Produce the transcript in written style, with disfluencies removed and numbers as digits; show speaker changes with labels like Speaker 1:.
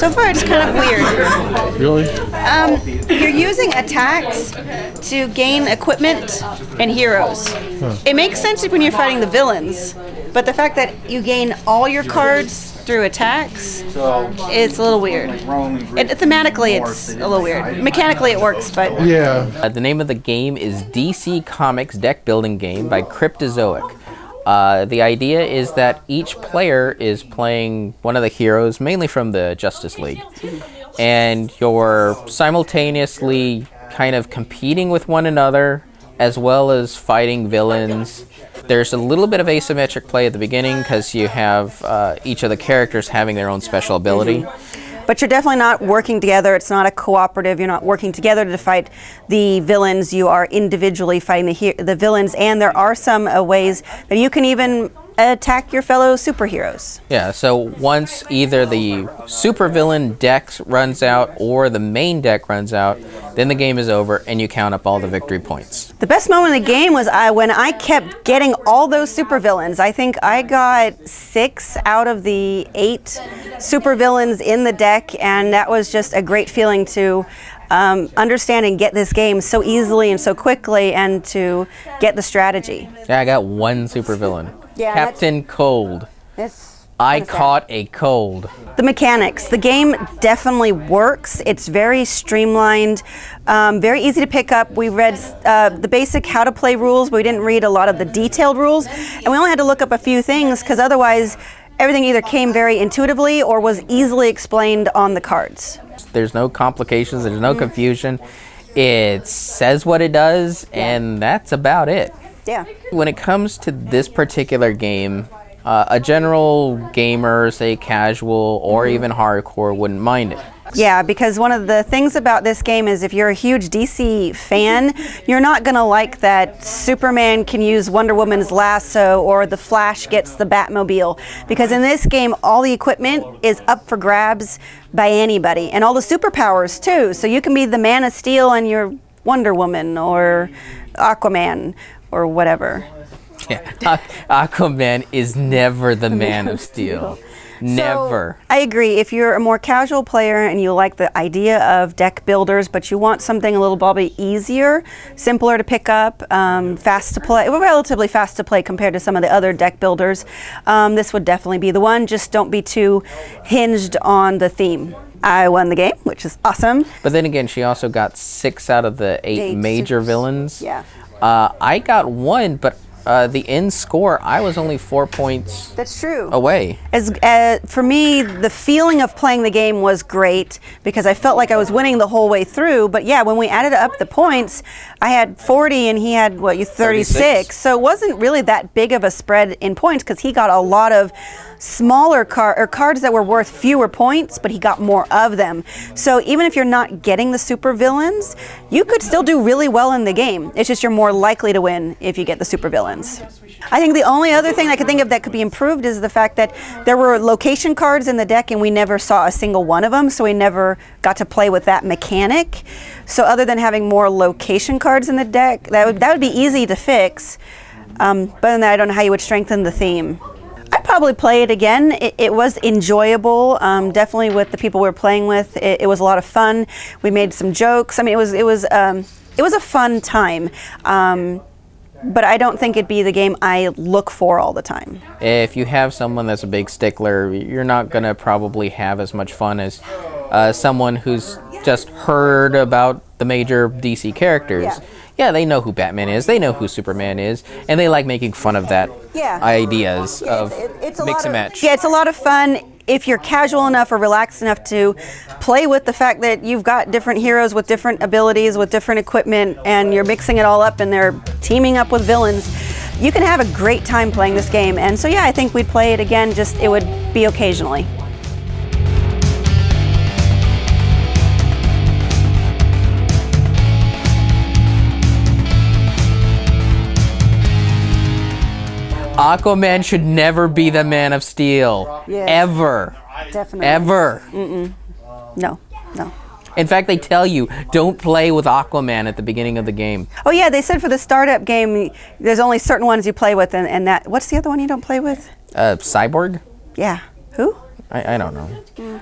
Speaker 1: So far, it's kind of weird.
Speaker 2: Really?
Speaker 1: You're using attacks to gain equipment and heroes. It makes sense when you're fighting the villains, but the fact that you gain all your cards through attacks, it's a little weird. Thematically, it's a little weird. Mechanically, it works, but...
Speaker 2: Yeah.
Speaker 3: The name of the game is DC Comics Deck Building Game by Cryptozoic. The idea is that each player is playing one of the heroes, mainly from the Justice League, and you're simultaneously kind of competing with one another as well as fighting villains. There's a little bit of asymmetric play at the beginning because you have each of the characters having their own special ability.
Speaker 1: But you're definitely not working together. It's not a cooperative. You're not working together to fight the villains. You are individually fighting the villains, and there are some ways that you can even attack your fellow superheroes.
Speaker 3: Yeah, so once either the supervillain deck runs out or the main deck runs out, then the game is over and you count up all the victory points.
Speaker 1: The best moment in the game was when I kept getting all those supervillains. I think I got 6 out of the 8 supervillains in the deck, and that was just a great feeling to understand and get this game so easily and so quickly, and to get the strategy.
Speaker 3: Yeah, I got 1 supervillain.
Speaker 1: Yeah,
Speaker 3: Captain Cold. I caught a cold.
Speaker 1: The mechanics. The game definitely works. It's very streamlined, very easy to pick up. We read the basic how to play rules, but we didn't read a lot of the detailed rules. And we only had to look up a few things because otherwise everything either came very intuitively or was easily explained on the cards.
Speaker 3: There's no complications, there's no confusion. It says what it does, and that's about it.
Speaker 1: Yeah.
Speaker 3: When it comes to this particular game, a general gamer, say casual or even hardcore, wouldn't mind it.
Speaker 1: Yeah, because one of the things about this game is if you're a huge DC fan, you're not going to like that Superman can use Wonder Woman's lasso or the Flash gets the Batmobile. Because in this game, all the equipment is up for grabs by anybody. And all the superpowers, too. So you can be the Man of Steel and you're Wonder Woman or Aquaman or whatever.
Speaker 3: Yeah, Aquaman is never the Man of Steel. Never.
Speaker 1: So, I agree. If you're a more casual player and you like the idea of deck builders, but you want something a little probably easier, simpler to pick up, fast to play, relatively fast to play compared to some of the other deck builders, this would definitely be the one. Just don't be too hinged on the theme. I won the game, which is awesome.
Speaker 3: But then again, she also got 6 out of the 8 major villains.
Speaker 1: Yeah.
Speaker 3: I got 1, but the end score, I was only 4 points
Speaker 1: That's true.
Speaker 3: away.
Speaker 1: For me, the feeling of playing the game was great because I felt like I was winning the whole way through. But yeah, when we added up the points, I had 40 and he had, what, 36. So it wasn't really that big of a spread in points because he got a lot of smaller cards that were worth fewer points, but he got more of them. So even if you're not getting the super villains, you could still do really well in the game. It's just you're more likely to win if you get the super villains. I think the only other thing I could think of that could be improved is the fact that there were location cards in the deck and we never saw a single one of them, so we never got to play with that mechanic. So other than having more location cards in the deck, that would be easy to fix. But then I don't know how you would strengthen the theme. I'd probably play it again. It was enjoyable, definitely with the people we were playing with. It was a lot of fun. We made some jokes. I mean, it was a fun time. But I don't think it'd be the game I look for all the time.
Speaker 3: If you have someone that's a big stickler, you're not going to probably have as much fun as someone who's just heard about the major DC characters. Yeah, they know who Batman is, they know who Superman is, and they like making fun of that ideas of mix and match.
Speaker 1: Yeah, it's a lot of fun. If you're casual enough or relaxed enough to play with the fact that you've got different heroes with different abilities, with different equipment, and you're mixing it all up and they're teaming up with villains, you can have a great time playing this game. And so yeah, I think we'd play it again, just it would be occasionally.
Speaker 3: Aquaman should never be the Man of Steel.
Speaker 1: Yes.
Speaker 3: Ever.
Speaker 1: Definitely.
Speaker 3: Ever.
Speaker 1: No, no.
Speaker 3: In fact, they tell you, don't play with Aquaman at the beginning of the game.
Speaker 1: Oh yeah, they said for the startup game, there's only certain ones you play with, and that, what's the other one you don't play with?
Speaker 3: Cyborg?
Speaker 1: Yeah. Who?
Speaker 3: I don't know.